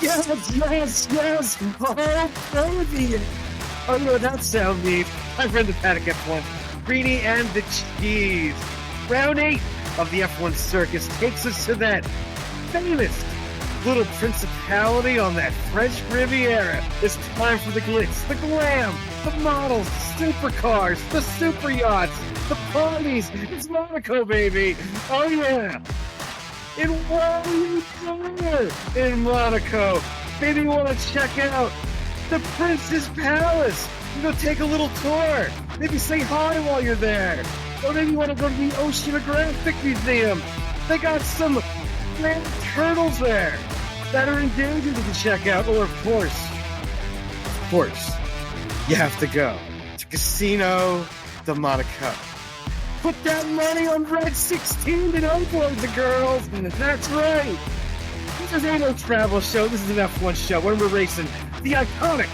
Yes. Oh, baby. Oh, you know what that sound means? My friend the Paddock F1, Greeny and the Cheese. Round 8 of the F1 circus takes us to that famous little principality on that French Riviera. It's time for the glitz, the glam, the models, the supercars, the super yachts, the parties. It's Monaco, baby. Oh, yeah. In what are you doing in Monaco? Maybe you want to check out the Prince's Palace. You go take a little tour. Maybe say hi while you're there. Or maybe you want to go to the Oceanographic Museum. They got some grand turtles there that are endangered to check out. Or, of course, you have to go to Casino de Monaco. Put that money on Red 16 and upload the girls. That's right. This ain't no travel show. This is an F1 show when we're racing the iconic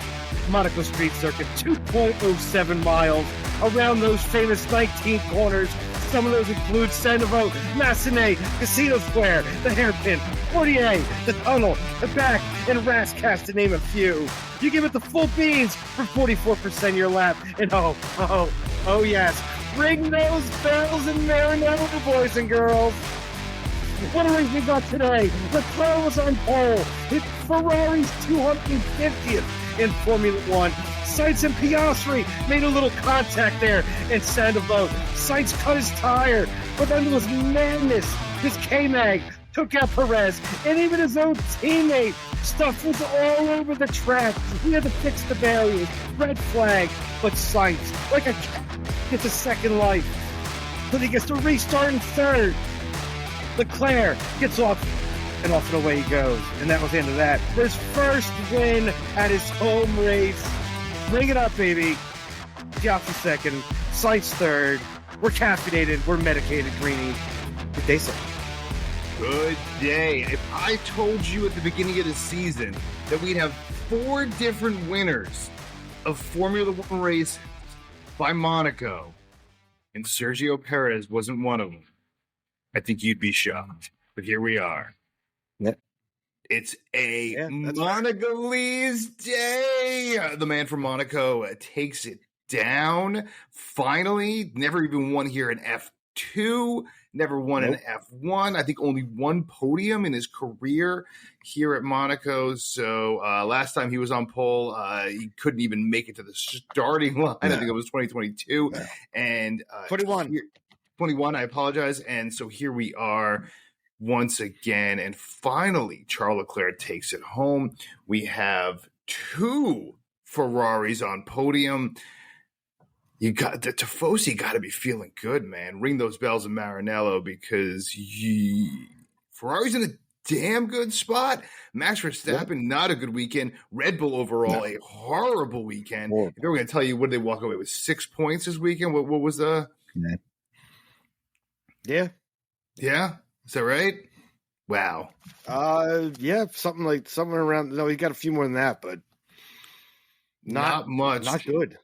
Monaco Street Circuit, 2.07 miles around those famous 19 corners. Some of those include Sandevaux, Massenet, Casino Square, the Hairpin, Portier, the Tunnel, the Back, and Rascast, to name a few. You give it the full beans for 44% your lap. And oh yes, ring those bells in Maranello, boys and girls. What a race we got today. Leclerc was on pole. It's Ferrari's 250th in Formula One. Sainz and Piastri made a little contact there in Sandevaux. Sainz cut his tire, but then there was madness. His K-Mag took out Perez, and even his own teammate. Stuff was all over the track. He had to fix the barriers. Red flag. But Sainz, like a cat, gets a second life. But he gets to restart in third. Leclerc gets off, and off and away he goes. And that was the end of that. His first win at his home race. Bring it up, baby. Piastri second. Sainz third. We're caffeinated. We're medicated, Greeny. Good day, sir. Good day. If I told you at the beginning of the season that we'd have 4 different winners of Formula One races by Monaco, and Sergio Perez wasn't one of them, I think you'd be shocked. But here we are. Yep. It's a Monacolese day. The man from Monaco takes it down. Finally, never even won here in F2. Never won in F1. I think only one podium in his career here at Monaco. So last time he was on pole, he couldn't even make it to the starting line. I think it was 2022. And 21, I apologize. And so here we are once again. And finally, Charles Leclerc takes it home. We have 2 Ferraris on podium. You got the Tifosi got to be feeling good, man. Ring those bells in Maranello because Ferrari's in a damn good spot. Max Verstappen, not a good weekend. Red Bull overall, a horrible weekend. If they were going to tell you, what did they walk away with? 6 points this weekend? What was the... Yeah. Is that right? Wow. Yeah, somewhere around. No, he got a few more than that, but not much. Not good.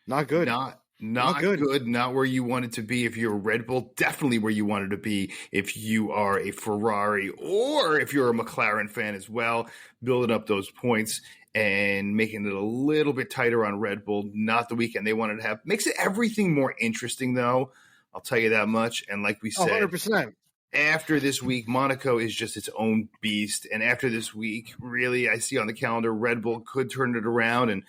Not good. Not good. Not where you wanted to be if you're a Red Bull. Definitely where you wanted to be if you are a Ferrari or if you're a McLaren fan as well. Building up those points and making it a little bit tighter on Red Bull. Not the weekend they wanted to have. Makes it everything more interesting, though. I'll tell you that much. And like we said, 100%. After this week, Monaco is just its own beast. And after this week, really, I see on the calendar, Red Bull could turn it around and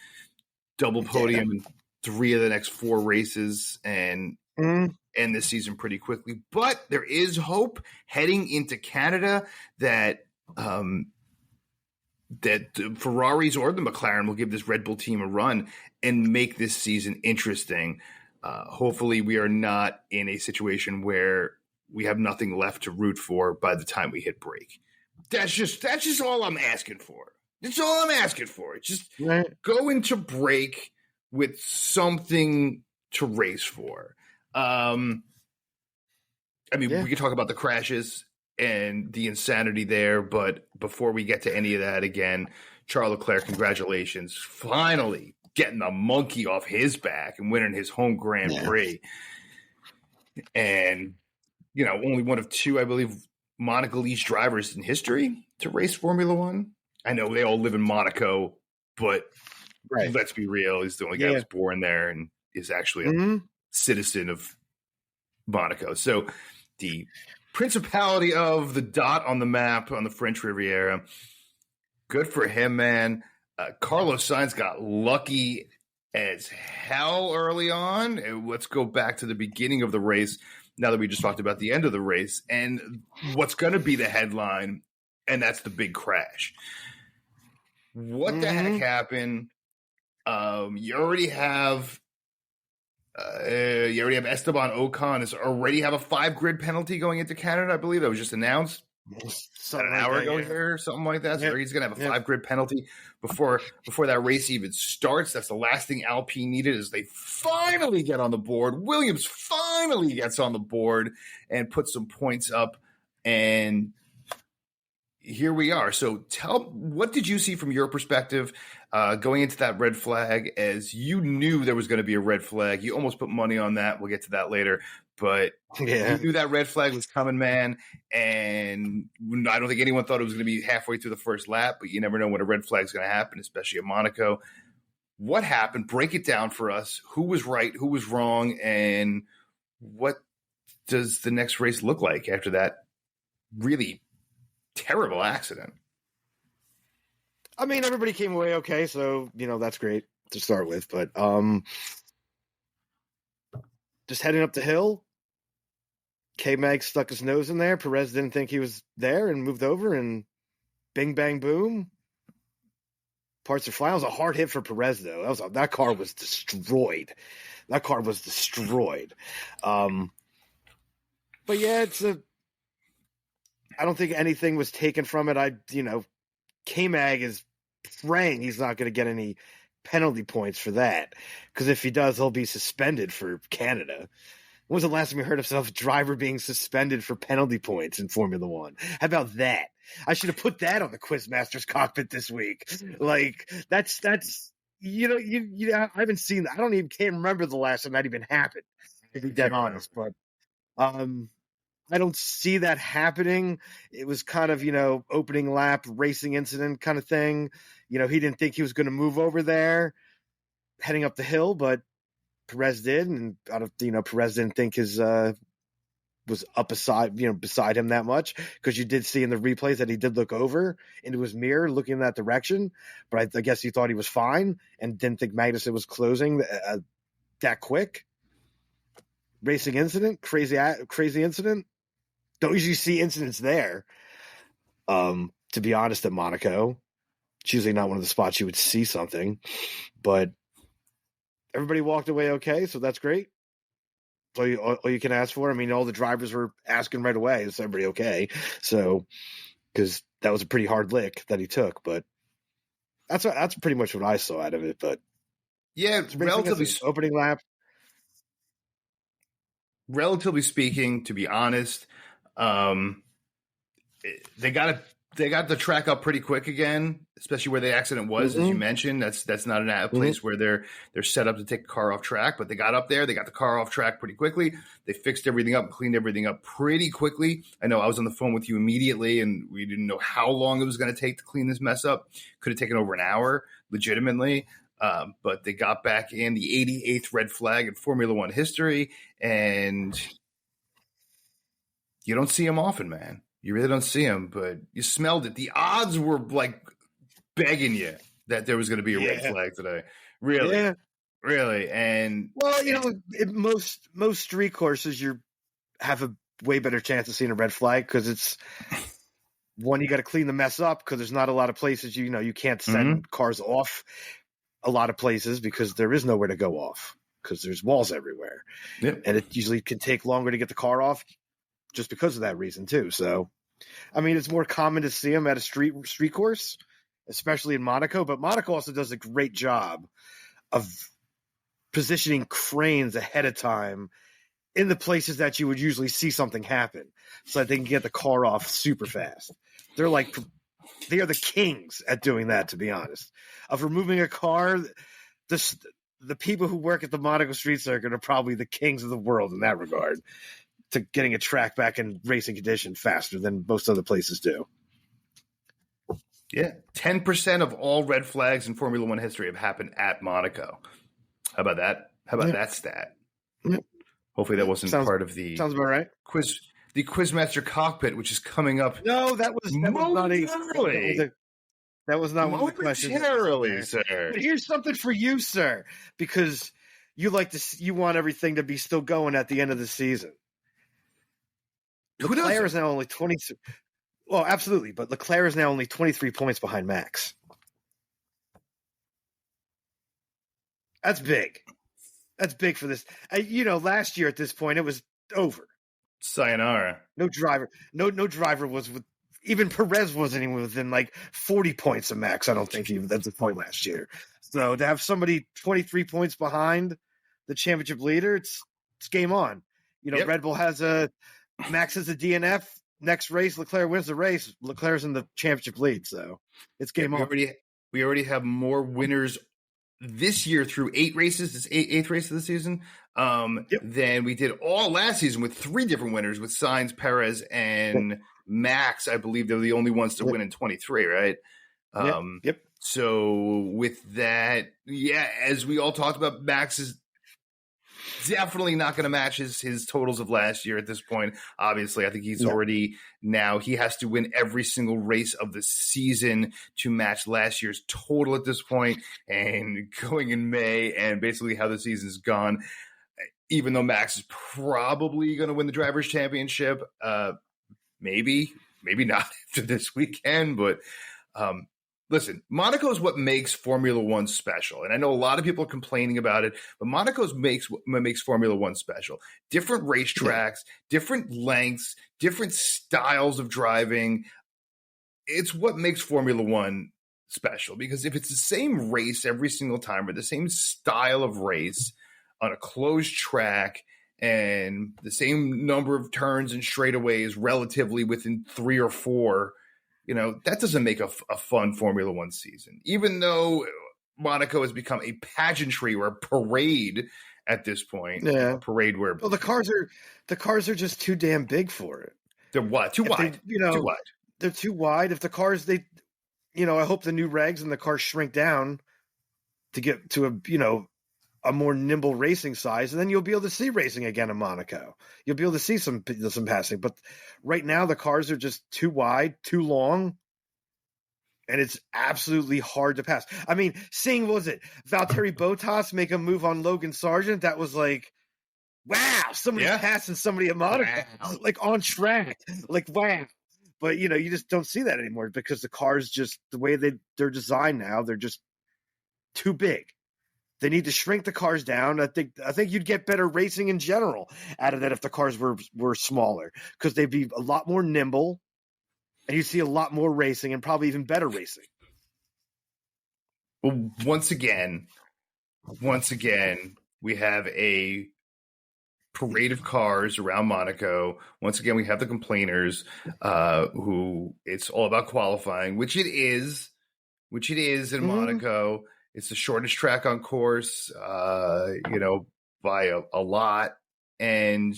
double podium in 3 of the next 4 races and end this season pretty quickly. But there is hope heading into Canada that the Ferraris or the McLaren will give this Red Bull team a run and make this season interesting. Hopefully we are not in a situation where we have nothing left to root for by the time we hit break. That's just all I'm asking for. That's all I'm asking for. Just go into break with something to race for. We can talk about the crashes and the insanity there, but before we get to any of that, again, Charles Leclerc, congratulations. Finally getting the monkey off his back and winning his home Grand Prix. And, only one of 2, I believe, Monacolese drivers in history to race Formula One. I know they all live in Monaco, but let's be real, he's the only guy who was born there and is actually a citizen of Monaco. So the principality of the dot on the map on the French Riviera, good for him, man. Carlos Sainz got lucky as hell early on. And let's go back to the beginning of the race now that we just talked about the end of the race and what's going to be the headline, and that's the big crash. What the heck happened? You already have Esteban Ocon is already have a 5-grid penalty going into Canada. I believe that was just announced an hour ago here, something like that. So he's going to have a 5-grid penalty before that race even starts. That's the last thing Alpine needed is they finally get on the board. Williams finally gets on the board and puts some points up, and here we are. So what did you see from your perspective going into that red flag, as you knew there was going to be a red flag? You almost put money on that. We'll get to that later. But you knew that red flag was coming, man. And I don't think anyone thought it was going to be halfway through the first lap, but you never know when a red flag is going to happen, especially at Monaco. What happened? Break it down for us. Who was right? Who was wrong? And what does the next race look like after that really terrible accident? I mean, everybody came away okay, so that's great to start with. But just heading up the hill, K-Mag stuck his nose in there. Perez didn't think he was there and moved over, and bing, bang, boom. Parts are flying. It was a hard hit for Perez, though. That car was destroyed. But yeah, I don't think anything was taken from it. K-Mag is praying he's not going to get any penalty points for that, because if he does, he'll be suspended for Canada. When was the last time you heard of a driver being suspended for penalty points in Formula One? How about that? I should have put that on the Quizmaster's cockpit this week. Like that's I haven't seen. I can't remember the last time that even happened, to be dead honest. But I don't see that happening. It was kind of, opening lap racing incident kind of thing. He didn't think he was going to move over there heading up the hill, but Perez did. And Perez didn't think his was up beside him that much, because you did see in the replays that he did look over into his mirror looking in that direction. But I guess he thought he was fine and didn't think Magnussen was closing that quick. Racing incident, crazy incident. Don't usually see incidents there. To be honest, at Monaco, it's usually not one of the spots you would see something, but everybody walked away okay, so that's great. All you can ask for. I mean, all the drivers were asking right away, is everybody okay? So, because that was a pretty hard lick that he took, but that's pretty much what I saw out of it. But yeah, relatively opening lap. Relatively speaking, to be honest, they got the track up pretty quick again, especially where the accident was, as you mentioned. That's not a place where they're set up to take a car off track, but they got up there. They got the car off track pretty quickly. They fixed everything up, cleaned everything up pretty quickly. I know I was on the phone with you immediately, and we didn't know how long it was going to take to clean this mess up. Could have taken over an hour, legitimately. But they got back in the 88th red flag in Formula One history, and you don't see them often, man. You really don't see them, but you smelled it. The odds were like begging you that there was going to be a red flag today. Really, really. And most street courses, you have a way better chance of seeing a red flag, because it's one, you got to clean the mess up, because there's not a lot of places you can't send cars off. A lot of places, because there is nowhere to go off, because there's walls everywhere. Yep. And it usually can take longer to get the car off just because of that reason too. So, I mean, it's more common to see them at a street course, especially in Monaco, but Monaco also does a great job of positioning cranes ahead of time in the places that you would usually see something happen, so that they can get the car off super fast. They are the kings at doing that, to be honest. Of removing a car, the people who work at the Monaco Street Circuit are probably the kings of the world in that regard, to getting a track back in racing condition faster than most other places do. Yeah, 10% of all red flags in Formula One history have happened at Monaco. How about that? How about that stat? Yeah. Hopefully that wasn't part of the sounds about right. The Quizmaster cockpit, which is coming up. No, that was not that was not one of the questions. Momentarily, sir. But here's something for you, sir, because you want everything to be still going at the end of the season. Leclerc is now only 20. Well, absolutely, but Leclerc is now only 23 points behind Max. That's big. That's big for this. Last year at this point, it was over. Sayonara. No driver. No driver was with. Even Perez wasn't even within like 40 points of Max. I don't think even that's the point last year. So to have somebody 23 points behind the championship leader, it's game on. Red Bull has Max has a DNF. Next race, Leclerc wins the race. Leclerc's in the championship lead, so it's game on. We already have more winners this year through 8 races. This eighth race of the season. Than we did all last season with 3 different winners with Sainz, Perez, and Max. I believe they're the only ones to win in 23, right? So with that, as we all talked about, Max is definitely not going to match his totals of last year at this point. Obviously, I think he's already now he has to win every single race of the season to match last year's total at this point. And going in May and basically how the season's gone, even though Max is probably going to win the Drivers' Championship, maybe not after this weekend, but listen, Monaco is what makes Formula One special. And I know a lot of people are complaining about it, but Monaco makes what makes Formula One special. Different racetracks, different lengths, different styles of driving. It's what makes Formula One special, because if it's the same race every single time or the same style of race on a closed track and the same number of turns and straightaways relatively within 3 or 4, that doesn't make a fun Formula One season. Even though Monaco has become a pageantry or a parade at this point. A parade where the cars are just too damn big for it. They're what? Too wide. Too wide. They're too wide. If the cars I hope the new regs and the cars shrink down to get to a more nimble racing size, and then you'll be able to see racing again in Monaco. You'll be able to see some passing. But right now, the cars are just too wide, too long, and it's absolutely hard to pass. I mean, seeing, Valtteri Bottas make a move on Logan Sargent, that was like, wow, somebody's passing somebody at Monaco, like on track. Like, wow. But, you just don't see that anymore because the cars just, the way they're designed now, they're just too big. They need to shrink the cars down. I think you'd get better racing in general out of that if the cars were smaller, because they'd be a lot more nimble, and you'd see a lot more racing and probably even better racing. Well, once again, we have a parade of cars around Monaco. Once again, we have the complainers who it's all about qualifying, which it is in Monaco. It's the shortest track on course, by a lot, and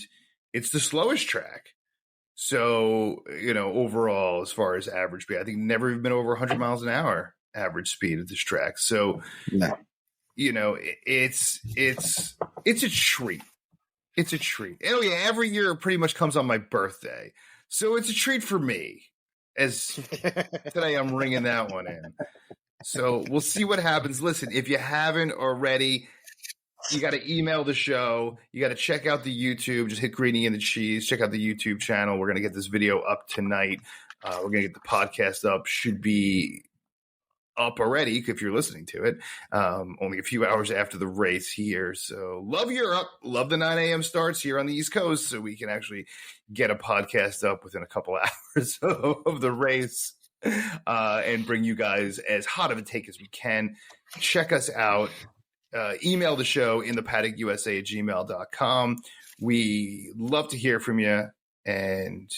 it's the slowest track. So, overall, as far as average speed, I think never even been over 100 miles an hour average speed at this track. So, it's a treat. It's a treat. Oh yeah, every year it pretty much comes on my birthday, so it's a treat for me. As today, I'm ringing that one in. So we'll see what happens. Listen, if you haven't already, you got to email the show. You got to check out the YouTube. Just hit Greeny and the Cheese. Check out the YouTube channel. We're going to get this video up tonight. We're going to get the podcast up. Should be up already if you're listening to it. Only a few hours after the race here. So love Europe. Love the 9 a.m. starts here on the East Coast, so we can actually get a podcast up within a couple hours of the race. And bring you guys as hot of a take as we can. Check us out. Email the show in the paddock@gmail.com. We love to hear from you. And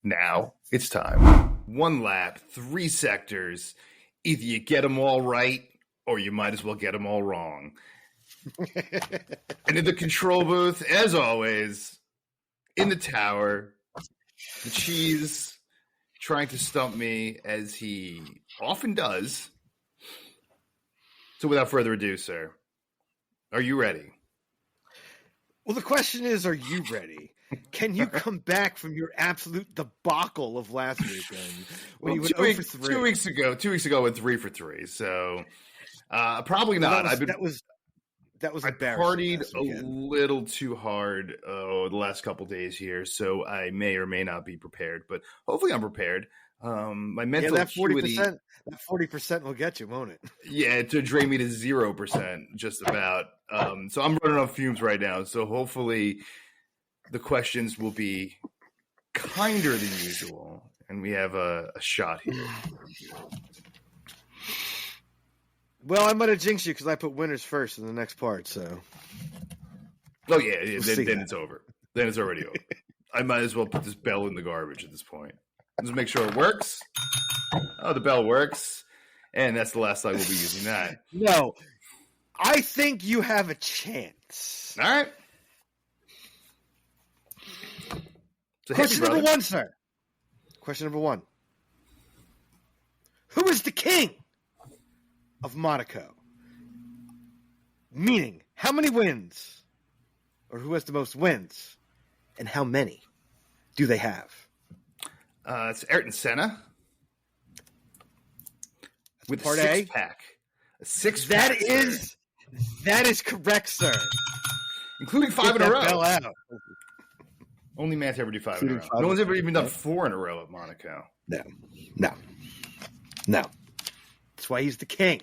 now it's time. 1 lap, 3 sectors. Either you get them all right or you might as well get them all wrong. And in the control booth, as always, in the tower, the Cheese trying to stump me as he often does. So without further ado, sir, are you ready? Well, the question is, are you ready? Can you come back from your absolute debacle of last weekend when you went 0 for 3? 2 weeks ago, 2 weeks ago, went 3 for 3. So probably not. That was I partied a little too hard the last couple days here, so I may or may not be prepared. But hopefully, I'm prepared. My mental that 40% will get you, won't it? Yeah, to drain me to 0%, just about. So I'm running on fumes right now. So hopefully, the questions will be kinder than usual, and we have a shot here. Well, I might have jinxed you because I put winners first in the next part. So, then it's over. Then it's already over. I might as well put this bell in the garbage at this point. Just make sure it works. Oh, the bell works, and that's the last time we'll be using that. No, I think you have a chance. All right. Question number 1, sir. Question number 1. Who is the king of Monaco? Meaning, how many wins? Or who has the most wins? And how many do they have? It's Ayrton Senna. With part a six-pack. A six-pack. That is correct, sir. Including 5 in a row. Bell out. Only man to ever do 5 in a row. No one's ever even done 4 in a row at Monaco. No. That's why he's the king.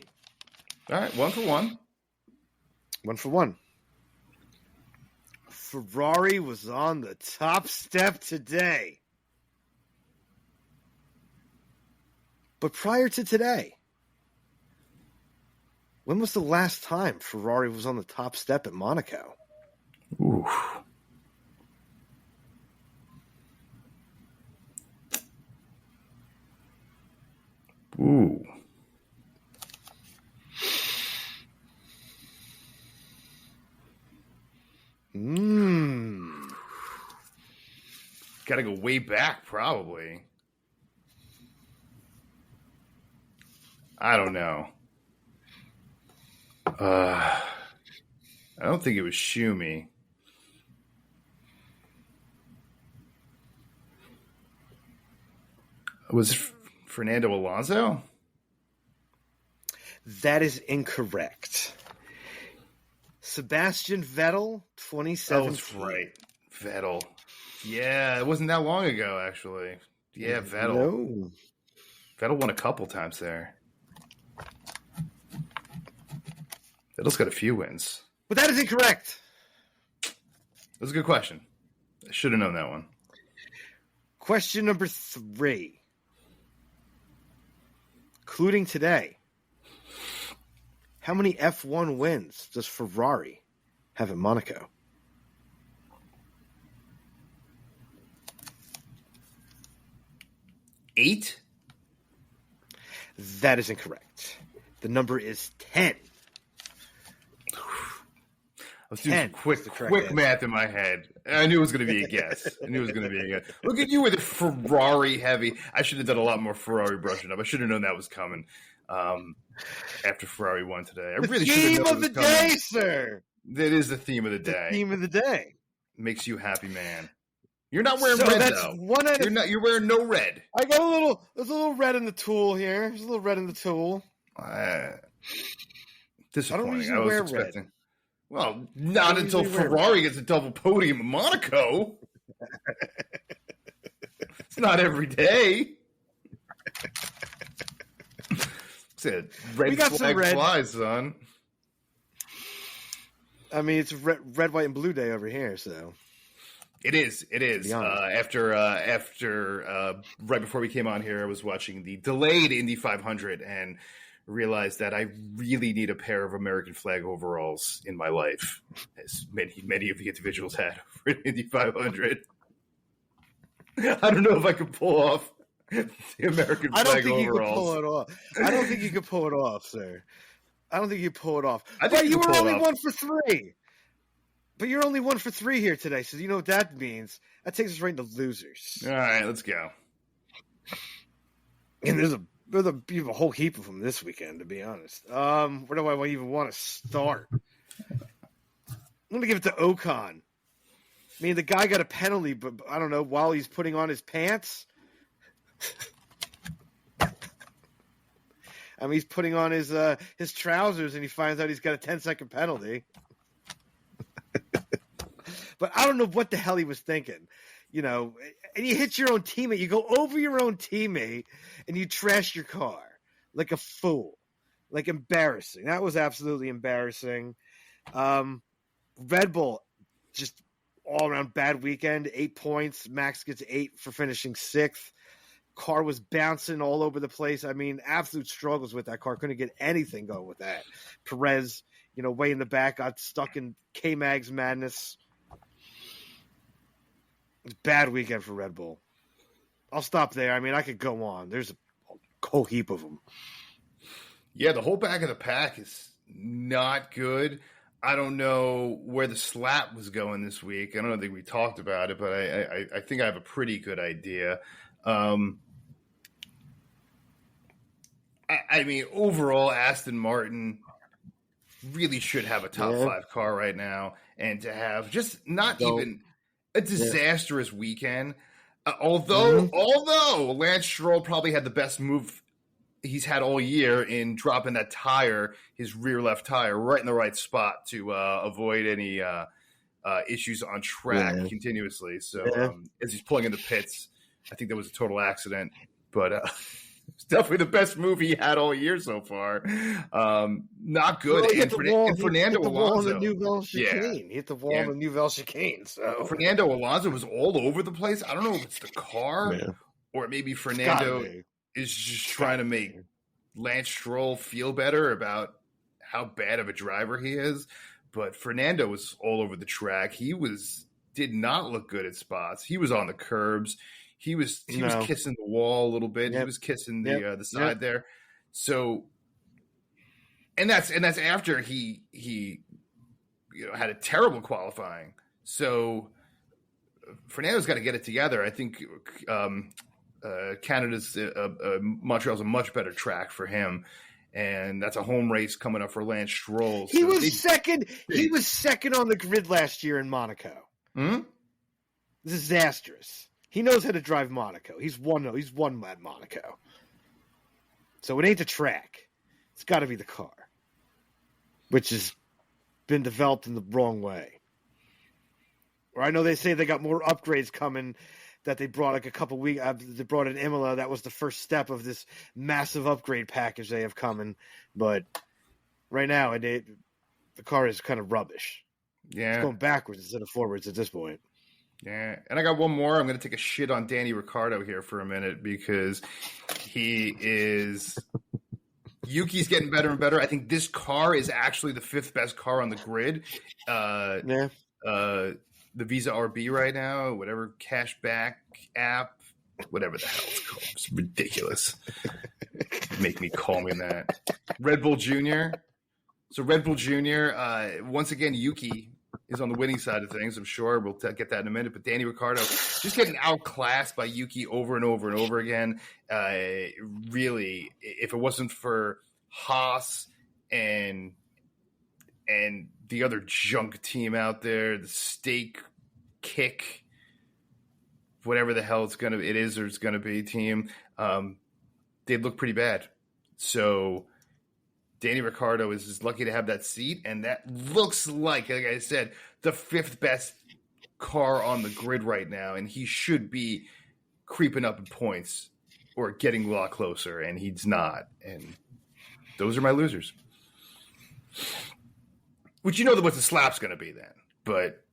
All right, 1 for 1. 1 for 1. Ferrari was on the top step today. But prior to today, when was the last time Ferrari was on the top step at Monaco? Ooh. Ooh. Got to go way back, probably. I don't know. I don't think it was Schumi. Was it Fernando Alonso? That is incorrect. Sebastian Vettel, 2017. Oh, that's right. Vettel. Yeah, it wasn't that long ago, actually. Yeah, Vettel. No. Vettel won a couple times there. Vettel's got a few wins. But that is incorrect. That was a good question. I should have known that one. Question number 3. Including today, how many F1 wins does Ferrari have at Monaco? Eight? That is incorrect. The number is 10. I was doing quick math in my head. I knew it was going to be a guess. Look at you with a Ferrari heavy. I should have done a lot more Ferrari brushing up. I should have known that was coming after Ferrari won today. I really should have known theme of the day, sir. That is the theme of the day. Theme of the day. Makes you happy, man. You're not wearing red, though. You're wearing no red. I got there's a little red in the tool here. There's a little red in the tool. Disappointing. I don't usually wear expecting. Red. Well, not until Ferrari gets a double podium in Monaco. It's not every day. Said red flag flies, son. I mean, it's red, white, and blue day over here, so. It is. After right before we came on here, I was watching the delayed Indy 500 and realized that I really need a pair of American flag overalls in my life, as many of the individuals had for Indy 500. I don't know if I could pull off the American flag overalls. You could pull it off. I don't think you could pull it off, sir. I don't think you pull it off. But you were only 1 for 3. But you're only 1 for 3 here today, so you know what that means. That takes us right into losers. All right, let's go. And there's a whole heap of them this weekend, to be honest. Where do I even want to start? I'm going to give it to Ocon. I mean, the guy got a penalty, but I don't know, while he's putting on his pants. I mean, he's putting on his trousers, and he finds out he's got a 10-second penalty. But I don't know what the hell he was thinking. You know, and you hit your own teammate. You go over your own teammate, and you trash your car like a fool. Like, embarrassing. That was absolutely embarrassing. Red Bull, just all-around bad weekend. 8 points. Max gets 8 for finishing 6th. Car was bouncing all over the place. I mean, absolute struggles with that car. Couldn't get anything going with that. Perez, way in the back, got stuck in K-Mag's madness. Bad weekend for Red Bull. I'll stop there. I mean, I could go on. There's a whole heap of them. Yeah, the whole back of the pack is not good. I don't know where the slap was going this week. I don't think we talked about it, but I think I have a pretty good idea. I mean, overall, Aston Martin really should have a top 5 car right now, and to have just not even a disastrous weekend. Although Lance Stroll probably had the best move he's had all year in dropping that tire, his rear left tire, right in the right spot to avoid any issues on track continuously. So as he's pulling in the pits, I think that was a total accident, but it's definitely the best move he had all year so far. Not good. Well, and Fernando Alonso. He hit the wall on the Nouvelle chicane. So Fernando Alonso was all over the place. I don't know if it's the car or maybe Fernando is just trying to make Lance Stroll feel better about how bad of a driver he is. But Fernando was all over the track. He did not look good at spots. He was on the curbs. He was kissing the wall a little bit. He was kissing the side there. So, and that's after he had a terrible qualifying. So Fernando's got to get it together. I think Canada's Montreal's a much better track for him, and that's a home race coming up for Lance Stroll. He was second. He was second on the grid last year in Monaco. Disastrous. He knows how to drive Monaco. He's won at Monaco. So it ain't the track. It's got to be the car, which has been developed in the wrong way. Or I know they say they got more upgrades coming that they brought like a couple weeks. They brought in Imola. That was the first step of this massive upgrade package they have coming. But right now, the car is kind of rubbish. Yeah, it's going backwards instead of forwards at this point. Yeah, and I got one more. I'm going to take a shit on Danny Ricciardo here for a minute because Yuki's getting better and better. I think this car is actually the 5th best car on the grid. The Visa RB right now, whatever cashback app, whatever the hell it's called. It's ridiculous. Make me call me that. Red Bull Jr. So Red Bull Jr., once again, Yuki is on the winning side of things. I'm sure we'll get that in a minute. But Danny Ricciardo just getting outclassed by Yuki over and over and over again. Really, if it wasn't for Haas and the other junk team out there, the steak kick, whatever the hell it's going to be team, they'd look pretty bad. So Danny Ricciardo is lucky to have that seat, and that looks like I said, the 5th best car on the grid right now, and he should be creeping up in points or getting a lot closer, and he's not. And those are my losers. Which what the slap's going to be then, but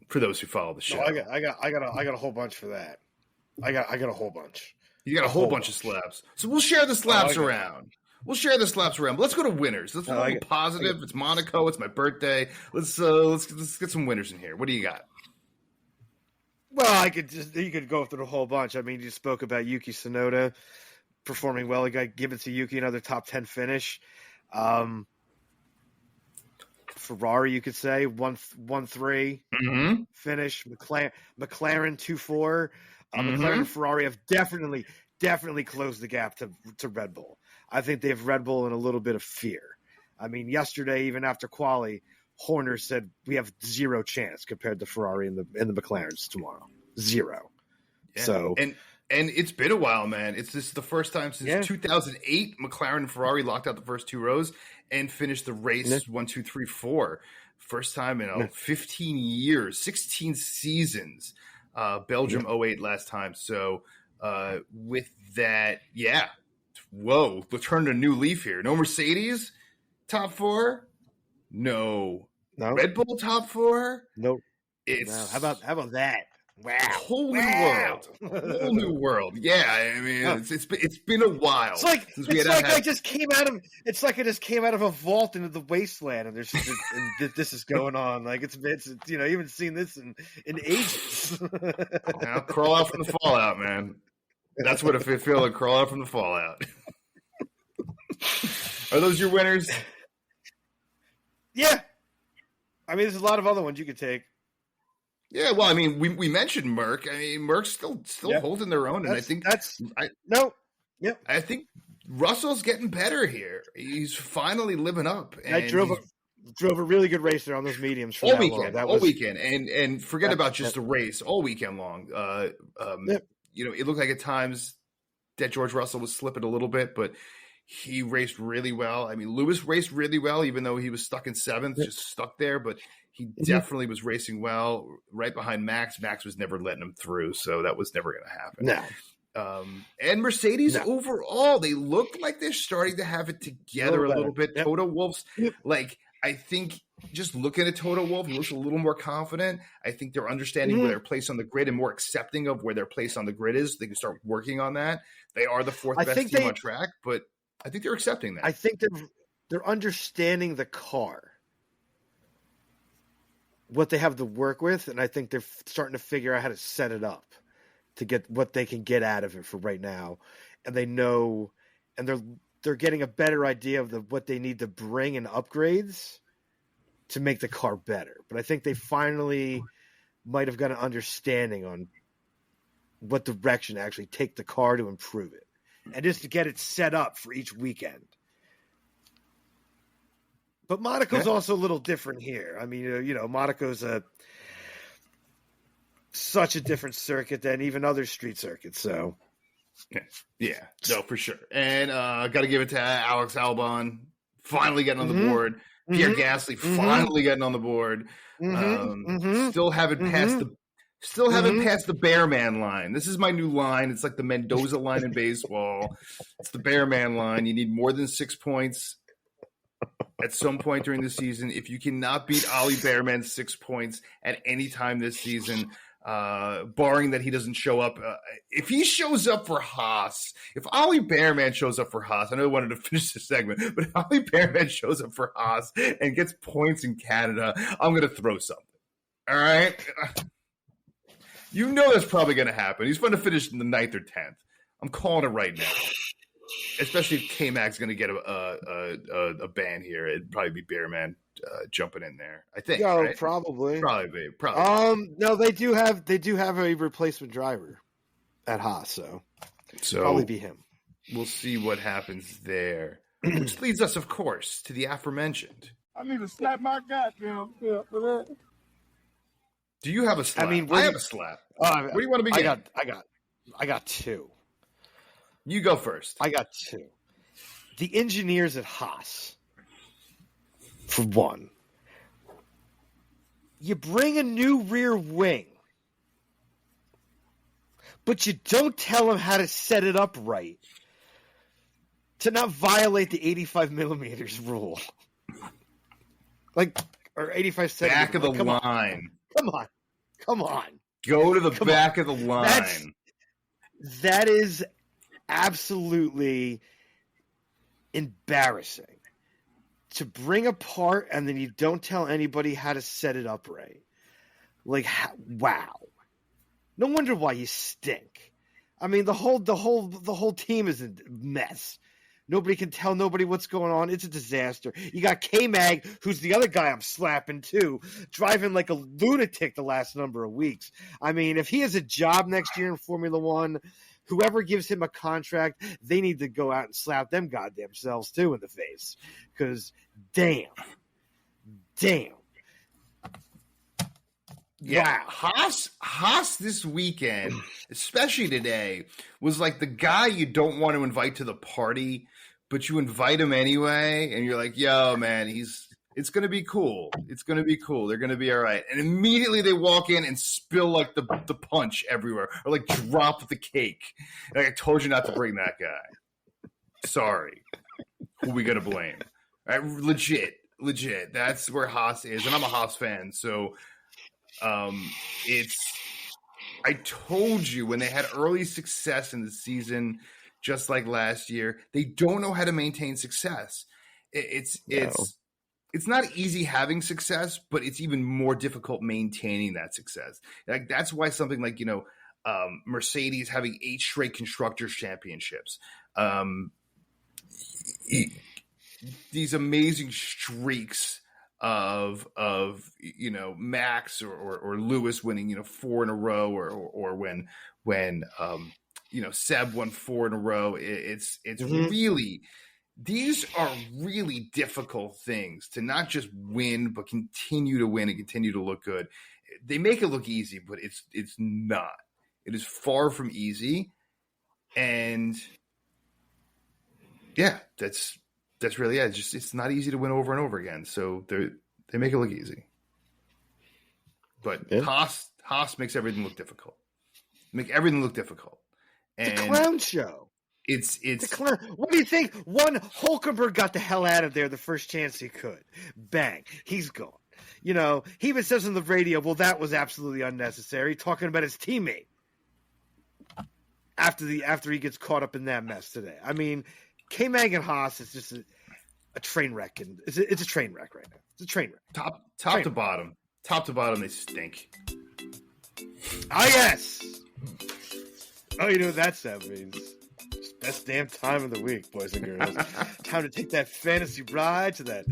for those who follow the show, no, I got a whole bunch for that. I got a whole bunch. You got a whole bunch of slaps, so we'll share the slaps around. We'll share the slaps around. But let's go to winners. Let's be positive. It's Monaco. It's my birthday. Let's get some winners in here. What do you got? Well, you could go through the whole bunch. I mean, you spoke about Yuki Tsunoda performing well. You got give it to Yuki another top 10 finish. Ferrari, you could say 1-3 finish. McLaren 2-4. McLaren and Ferrari have definitely closed the gap to Red Bull. I think they have Red Bull in a little bit of fear. I mean, yesterday, even after quali, Horner said we have zero chance compared to Ferrari and the McLarens tomorrow. Zero. Yeah. So and it's been a while, man. This is the first time since 2008 McLaren and Ferrari locked out the first two rows and finished the race 1, 2, 3, 4. First time in 15 years, 16 seasons. Belgium 08 last time. So with that, whoa, let's turn a new leaf here. No Mercedes top 4. No. Red Bull top 4. Nope. It's how about that? Wow. Whole new world. Yeah, I mean, it's been a while. It's like I just came out of. It's like I just came out of a vault into the wasteland, and this is going on. Like it's you know, you haven't seen this in ages. Now crawl out from the fallout, man. That's what it feels like. Crawl out from the fallout. Are those your winners? Yeah. I mean, there's a lot of other ones you could take. Yeah, well, I mean, we mentioned Merck. I mean, Merck's still holding their own, and I think I think Russell's getting better here. He's finally living up. And I drove a really good race there on those mediums for all weekend, and forget about just a race all weekend long. You know, it looked like at times that George Russell was slipping a little bit, but he raced really well. I mean, Lewis raced really well, even though he was stuck in 7th, just stuck there, but he definitely was racing well right behind Max. Max was never letting him through, so that was never going to happen. No. And Mercedes overall, they look like they're starting to have it together a little bit. Yep. Toto Wolff's like, I think just looking at Toto Wolff, he looks a little more confident. I think they're understanding where they're placed on the grid and more accepting of where their place on the grid is. They can start working on that. They are the 4th best team on track, but I think they're accepting that. I think they're understanding the car, what they have to work with, and I think they're starting to figure out how to set it up to get what they can get out of it for right now. And they know, and they're getting a better idea of what they need to bring in upgrades to make the car better. But I think they finally might have got an understanding on what direction to actually take the car to improve it. And just to get it set up for each weekend. But Monaco's also a little different here. I mean, you know, Monaco's such a different circuit than even other street circuits. So, yeah, no, for sure. And got to give it to Alex Albon finally getting on the board. Pierre Gasly finally getting on the board. Still haven't passed the. Still haven't passed the Bearman line. This is my new line. It's like the Mendoza line in baseball. It's the Bearman line. You need more than 6 points at some point during the season. If you cannot beat Ollie Bearman's 6 points at any time this season, barring that he doesn't show up. If he shows up for Haas, if Ollie Bearman shows up for Haas, I know I wanted to finish this segment, but if Ollie Bearman shows up for Haas and gets points in Canada, I'm going to throw something. All right? You know that's probably going to happen. He's going to finish in the 9th or 10th. I'm calling it right now. Especially if K-Mag's going to get a ban here. It'd probably be Bearman jumping in there. I think. Yeah, right? probably. Probably. No, they do have a replacement driver at Haas, so probably be him. We'll see what happens there. Which leads us, of course, to the aforementioned. I need to slap my goddamn for that. Do you have a slap? I mean, I have a slap. Where do you want to begin? I got 2. You go first. I got 2. The engineers at Haas, for one. You bring a new rear wing, but you don't tell them how to set it up right to not violate the 85 millimeters rule. Or 85 centimeters. Back of the line. Come on. Go to the back of the line. That is absolutely embarrassing. To bring a part and then you don't tell anybody how to set it up right. Wow. No wonder why you stink. I mean, the whole team is a mess. Nobody can tell nobody what's going on. It's a disaster. You got K-Mag, who's the other guy I'm slapping too, driving like a lunatic the last number of weeks. I mean, if he has a job next year in Formula One, whoever gives him a contract, they need to go out and slap them goddamn selves too in the face. Because damn. Yeah, Haas this weekend, especially today, was like the guy you don't want to invite to the party, but you invite him anyway, and you're like, yo, man, it's going to be cool. It's going to be cool. They're going to be all right. And immediately they walk in and spill like the punch everywhere, or like drop the cake. Like, I told you not to bring that guy. Sorry. Who we going to blame? All right, legit. That's where Haas is, and I'm a Haas fan, so I told you when they had early success in the season, just like last year, they don't know how to maintain success. It's not easy having success, but it's even more difficult maintaining that success. Like that's why something like Mercedes having 8 straight constructors championships, these amazing streaks of Max or Lewis winning 4 in a row, or when Seb won 4 in a row. It's really, these are really difficult things to not just win but continue to win and continue to look good. They make it look easy, but it's not. It is far from easy, and yeah, that's really it. It's not easy to win over and over again. So they make it look easy. But yeah. Haas makes everything look difficult. And it's a clown show. It's a clown. What do you think? One, Hulkenberg got the hell out of there the first chance he could. Bang. He's gone. He even says on the radio, well, that was absolutely unnecessary, talking about his teammate after he gets caught up in that mess today. I mean, K-Mag and Haas is just a train wreck, and it's a train wreck right now. It's a train wreck. Top to bottom, they stink. Ah, yes. Oh, you know what that sound means? It's best damn time of the week, boys and girls. Time to take that fantasy ride to that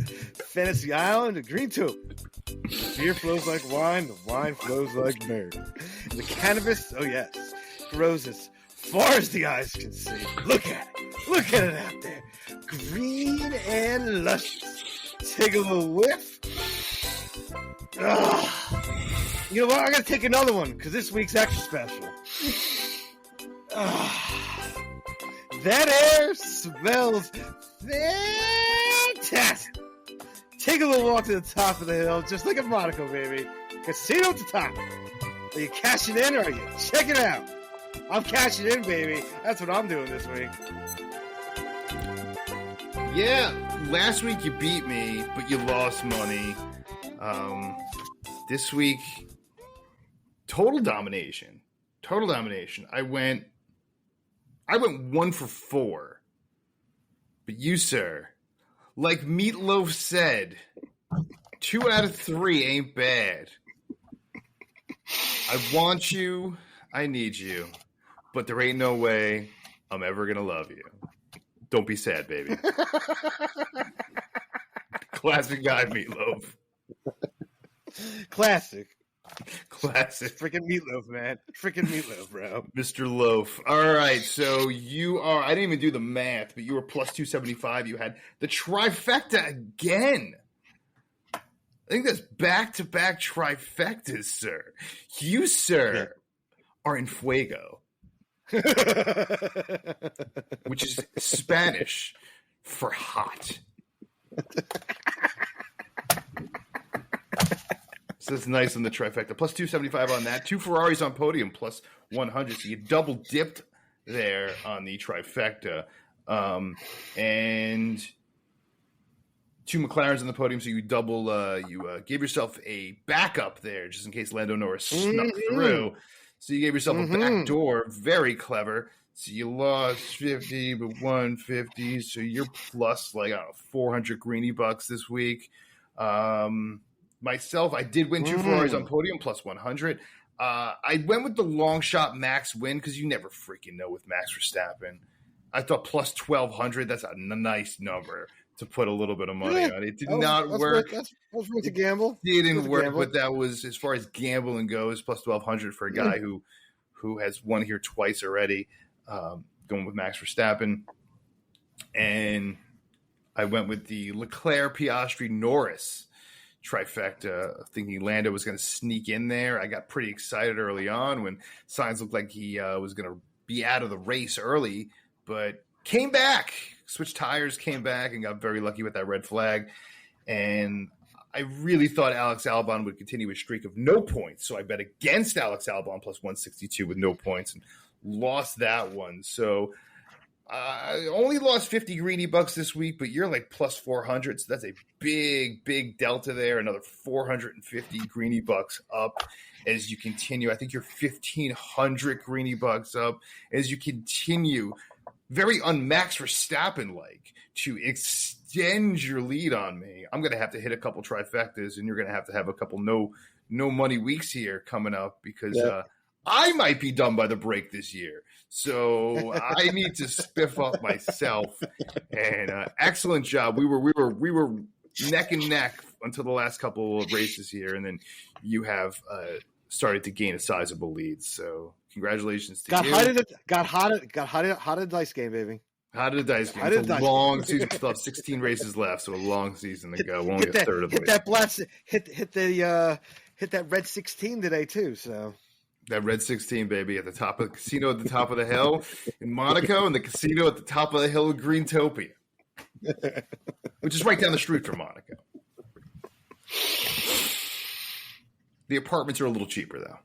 fantasy island of Green Tube. The beer flows like wine, the wine flows like beer. And the cannabis, oh yes, grows as far as the eyes can see. Look at it out there. Green and luscious. Take a little whiff. You know what? I'm going to take another one because this week's extra special. That air smells fantastic. Take a little walk to the top of the hill, just like a Monaco, baby. Casino at the top. Are you cashing in or are you checking out? I'm cashing in, baby. That's what I'm doing this week. Yeah, last week you beat me, but you lost money. This week, total domination. I went 1 for 4. But you, sir, like Meatloaf said, 2 out of 3 ain't bad. I want you, I need you, but there ain't no way I'm ever gonna love you. Don't be sad, baby. Classic guy, Meatloaf. Classic. Freaking Meatloaf, man. Freaking Meatloaf, bro. Mr. Loaf. All right, so you are, I didn't even do the math, but you were plus 275. You had the trifecta again. I think that's back-to-back trifectas, sir. You, sir, are in fuego. Which is Spanish for hot. So it's nice on the trifecta. Plus 275 on that. 2 Ferraris on podium, plus 100. So you double dipped there on the trifecta. And 2 McLarens on the podium, so you double. You gave yourself a backup there, just in case Lando Norris snuck through. So you gave yourself a back door. Very clever. So you lost 50, but 150. So you're plus, like, I don't know, 400 greeny bucks this week. Myself, I did win 2 Ferraris on podium, plus 100. I went with the long shot Max win because you never freaking know with Max Verstappen. I thought plus 1,200. That's a nice number to put a little bit of money on. It did not work. That's worth a gamble. It didn't work, but that was, as far as gambling goes, plus 1,200 for a guy who has won here twice already, going with Max Verstappen. And I went with the Leclerc, Piastri, Norris trifecta, thinking Lando was going to sneak in there. I got pretty excited early on when Sainz looked like he was going to be out of the race early, but came back, switched tires, came back, and got very lucky with that red flag. And I really thought Alex Albon would continue his streak of no points, so I bet against Alex Albon plus 162 with no points and lost that one. So I only lost 50 greeny bucks this week, but you're like plus 400, so that's a big delta there. Another 450 greeny bucks up as you continue. I think you're 1,500 greeny bucks up as you continue, very un-Max Verstappen-like, to extend your lead on me. I'm going to have to hit a couple trifectas, and you're going to have a couple no money weeks here coming up because I might be done by the break this year. So I need to spiff up myself. And excellent job. We were neck and neck until the last couple of races here, and then you have started to gain a sizable lead. So congratulations to you. Got hot at the dice game, baby. How did the dice game? It's a long season. We still have 16 races left, so a long season to go. We're only a third of the way. Hit that red 16 today too. So that red 16, baby, at the top of the casino, at the top of the hill in Monaco, and the casino at the top of the hill in Greentopia, which is right down the street from Monaco. The apartments are a little cheaper, though.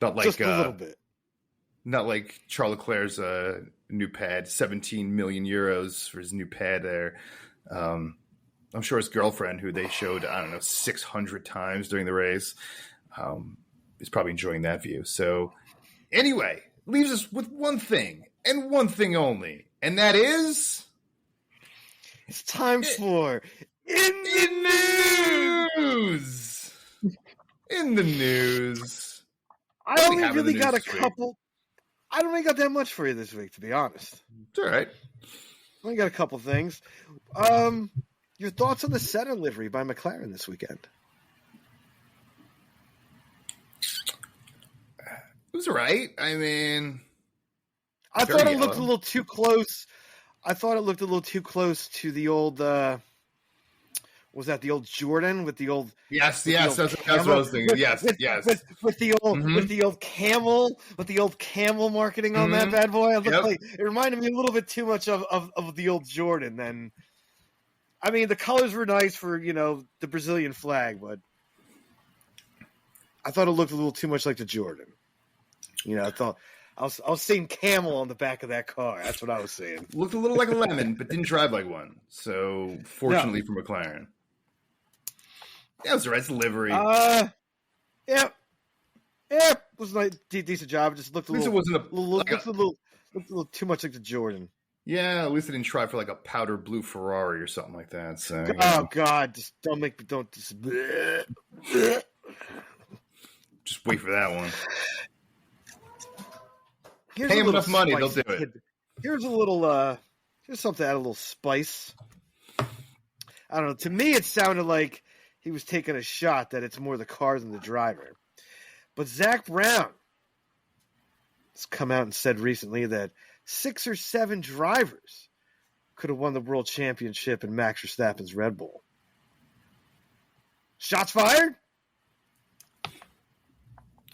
Not like just a little bit. Not like Charles Leclerc's new pad, 17 million euros for his new pad there. I'm sure his girlfriend, who they showed, 600 times during the race, is probably enjoying that view. So anyway, leaves us with one thing and one thing only, and that is it's time for In the News. In the news. I only really got a couple. I don't really got that much for you this week, to be honest. It's all right. I only got a couple things. Your thoughts on the Senna livery by McLaren this weekend? It was all right. I mean, I thought it looked a little too close. I thought it looked a little too close to the old. Was that the old Jordan with the old? Yes. That's what I was thinking. Yes. With the old camel marketing on that bad boy. It reminded me a little bit too much of the old Jordan. Then, I mean, the colors were nice for the Brazilian flag, but I thought it looked a little too much like the Jordan. I thought I was seeing camel on the back of that car. That's what I was seeing. Looked a little like a lemon, but didn't drive like one. So, fortunately for McLaren. Yeah, it was all right. It's livery. Yeah. It was a decent job. It just looked a little. Looked a little too much like the Jordan. Yeah, at least they didn't try for like a powder blue Ferrari or something like that. So, God, just don't make me just wait for that one. Pay them enough money, they'll do it. Here's a little. Here's something to add a little spice. I don't know. To me, it sounded like he was taking a shot that it's more the car than the driver. But Zach Brown has come out and said recently that 6 or 7 drivers could have won the world championship in Max Verstappen's Red Bull. Shots fired?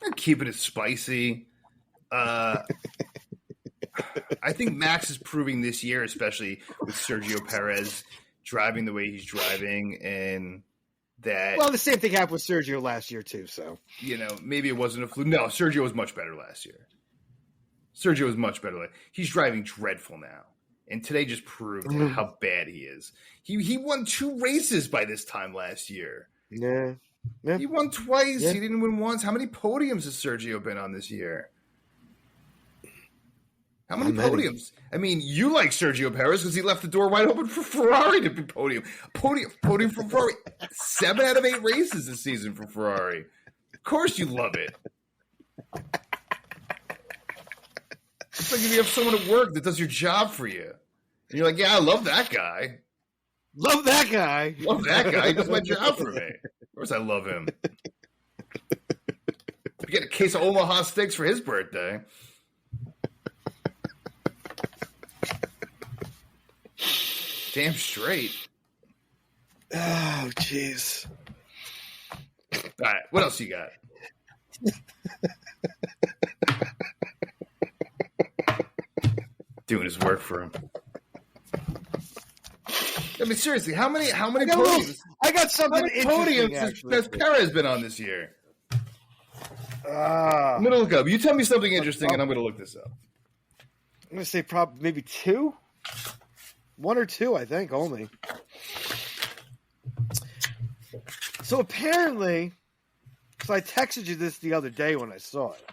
I'm keeping it spicy. I think Max is proving this year, especially with Sergio Perez driving the way he's driving, and that. Well, the same thing happened with Sergio last year too. So maybe it wasn't a fluke. No, Sergio was much better last year. He's driving dreadful now, and today just proved how bad he is. He won 2 races by this time last year. Yeah. He won twice. Yeah. He didn't win once. How many podiums has Sergio been on this year? How many podiums? I mean, you like Sergio Perez because he left the door wide open for Ferrari to be podium. Podium for Ferrari. 7 out of 8 races this season for Ferrari. Of course you love it. It's like if you have someone at work that does your job for you. And you're like, yeah, I love that guy. Love that guy. Love that guy. He does my job for me. Of course I love him. We get a case of Omaha steaks for his birthday. Damn straight. Oh, jeez. All right, what else you got? Doing his work for him. I mean, seriously, how many podiums? I got something interesting. Has Perez been on this year? I'm gonna look up. You tell me something interesting, and I'm gonna look this up. I'm gonna say probably maybe 2, 1 or 2, I think only. So apparently, so I texted you this the other day when I saw it.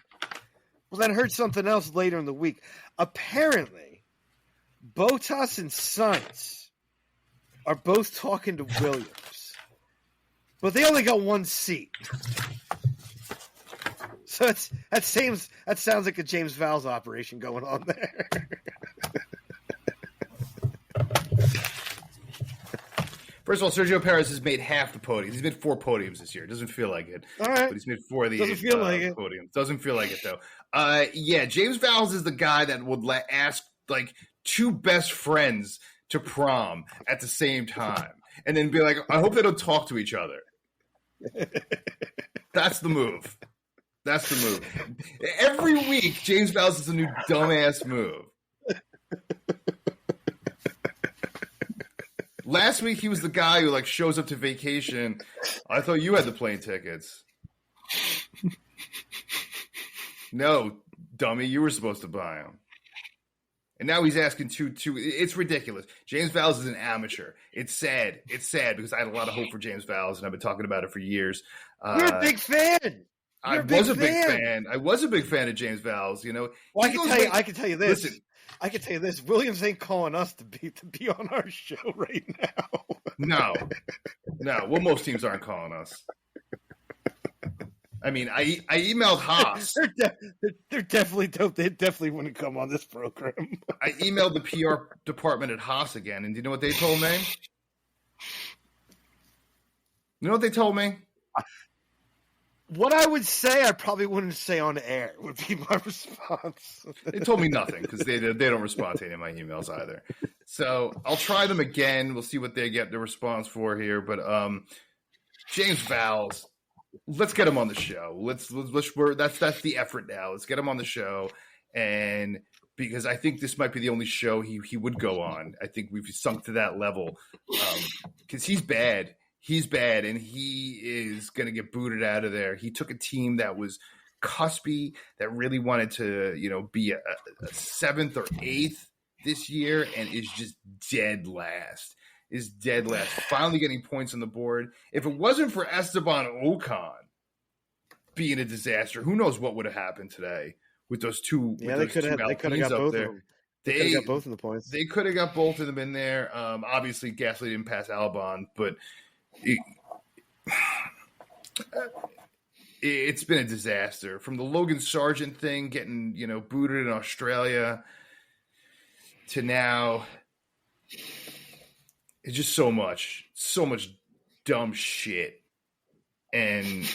Well, then I heard something else later in the week. Apparently, Bottas and Sainz are both talking to Williams, but they only got one seat. So that sounds like a James Vowles operation going on there. First of all, Sergio Perez has made half the podiums. He's made 4 podiums this year. Doesn't feel like it. All right. But he's made 4 of the Doesn't feel like it. podiums. Doesn't feel like it, though. Yeah, James Vowles is the guy that would ask, like, 2 best friends to prom at the same time. And then be like, I hope they don't talk to each other. That's the move. That's the move. Every week, James Vowles is a new dumbass move. Last week, he was the guy who shows up to vacation. I thought you had the plane tickets. No, dummy, you were supposed to buy them. And now he's asking two. It's ridiculous. James Vowles is an amateur. It's sad. It's sad because I had a lot of hope for James Vowles, and I've been talking about it for years. You're a big fan. I was a big fan. I was a big fan of James Vowles. You know, well, I can tell you this. Listen, I can tell you this. Williams ain't calling us to be on our show right now. No. Well, most teams aren't calling us. I mean, I emailed Haas. They're definitely dope. They definitely wouldn't come on this program. I emailed the PR department at Haas again, and do you know what they told me? You know what they told me? What I would say, I probably wouldn't say on air, would be my response. They told me nothing because they don't respond to any of my emails either. So I'll try them again. We'll see what they get the response for here. But James Vowles, let's get him on the show. That's the effort now. Let's get him on the show, and because I think this might be the only show he would go on. I think we've sunk to that level because he's bad. He's bad, and he is going to get booted out of there. He took a team that was cuspy, that really wanted to, be a 7th or 8th this year, and is just dead last. Finally getting points on the board. If it wasn't for Esteban Ocon being a disaster, who knows what would have happened today with those two? Yeah, they could have got both of them. They could have got both of the points. They could have got both of them in there. Obviously, Gasly didn't pass Albon, but it's been a disaster. From the Logan Sargent thing, getting booted in Australia, to now, it's just so much dumb shit, and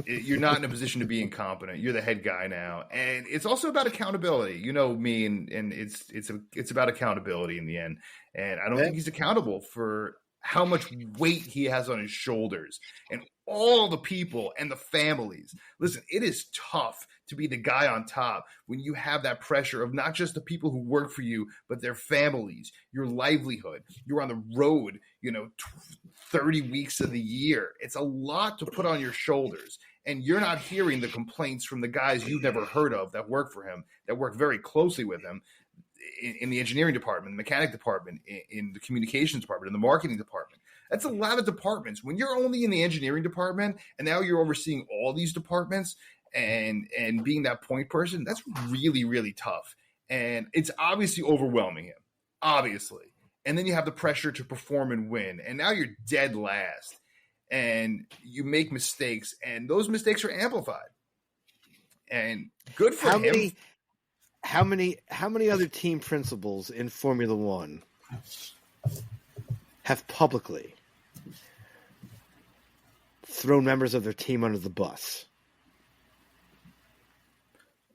you're not in a position to be incompetent. You're the head guy now, and it's also about accountability. You know me, and it's about accountability in the end. And I don't think he's accountable for how much weight he has on his shoulders and all the people and the families. Listen, it is tough to be the guy on top when you have that pressure of not just the people who work for you, but their families, your livelihood. You're on the road, 30 weeks of the year. It's a lot to put on your shoulders. And you're not hearing the complaints from the guys you've never heard of that work for him, that work very closely with him. In the engineering department, the mechanic department, in the communications department, in the marketing department. That's a lot of departments. When you're only in the engineering department and now you're overseeing all these departments and being that point person, that's really, really tough. And it's obviously overwhelming him, obviously. And then you have the pressure to perform and win. And now you're dead last. And you make mistakes, and those mistakes are amplified. And good for him. How many other team principals in Formula One have publicly thrown members of their team under the bus?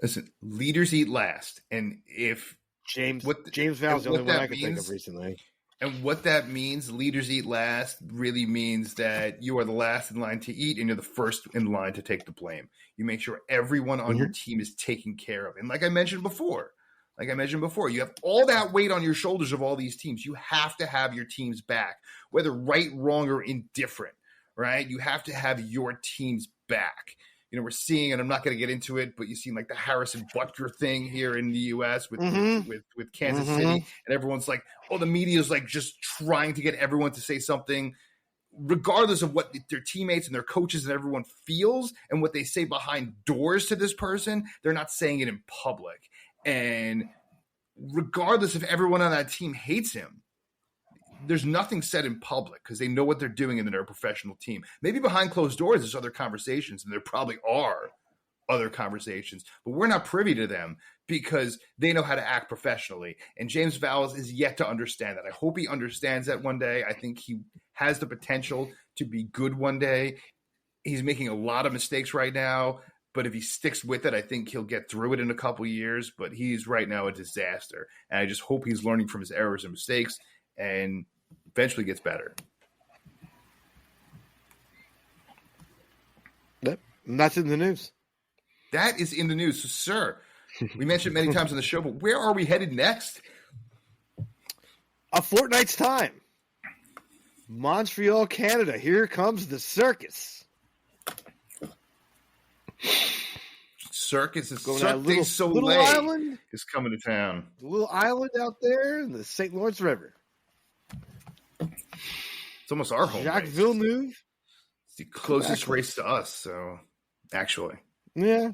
Listen, leaders eat last, and if James Vowell's the only one I can think of recently. And what that means, leaders eat last, really means that you are the last in line to eat and you're the first in line to take the blame. You make sure everyone on your team is taken care of. And like I mentioned before, you have all that weight on your shoulders of all these teams. You have to have your teams back, whether right, wrong, or indifferent, right? You have to have your teams back. You know, we're seeing, and I'm not going to get into it, but you see like the Harrison Butker thing here in the U.S. with Kansas City, and everyone's like, oh, the media is like just trying to get everyone to say something, regardless of what their teammates and their coaches and everyone feels and what they say behind doors to this person. They're not saying it in public, and regardless if everyone on that team hates him, there's nothing said in public because they know what they're doing and they're a professional team. Maybe behind closed doors, there's other conversations, and there probably are other conversations, but we're not privy to them because they know how to act professionally. And James Vowles is yet to understand that. I hope he understands that one day. I think he has the potential to be good one day. He's making a lot of mistakes right now, but if he sticks with it, I think he'll get through it in a couple of years. But he's right now a disaster. And I just hope he's learning from his errors and mistakes and eventually gets better. Yep. And that's in the news. That is in the news. So, sir, we mentioned many times on the show, but where are we headed next? A fortnight's time. Montreal, Canada. Here comes the circus. Circus is going Cirque du Soleil island is coming to town. The little island out there in the St. Lawrence River. It's almost our home. Jacques race. Villeneuve. It's the closest race to us. So, actually, yeah,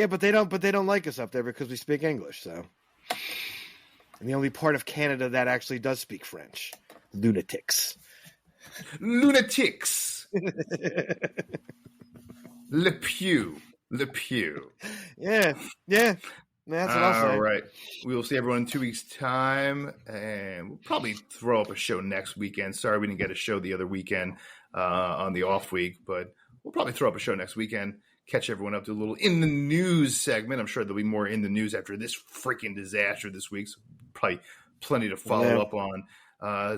but they don't like us up there because we speak English. So, and the only part of Canada that actually does speak French, lunatics. Le Pew. Yeah. That's what I'll say. All right. We will see everyone in 2 weeks' time, and we'll probably throw up a show next weekend. Sorry we didn't get a show the other weekend on the off week, but we'll probably throw up a show next weekend, catch everyone up to a little in the news segment. I'm sure there'll be more in the news after this freaking disaster this week, so probably plenty to follow up on.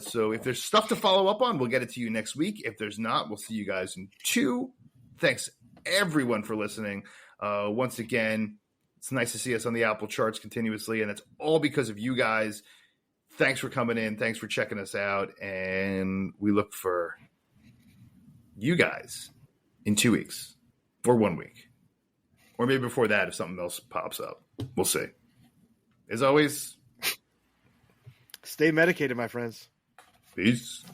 So if there's stuff to follow up on, we'll get it to you next week. If there's not, we'll see you guys in 2. Thanks, everyone, for listening. Once again, it's nice to see us on the Apple charts continuously, and it's all because of you guys. Thanks for coming in. Thanks for checking us out, and we look for you guys in 2 weeks or 1 week, or maybe before that if something else pops up. We'll see. As always, stay medicated, my friends. Peace.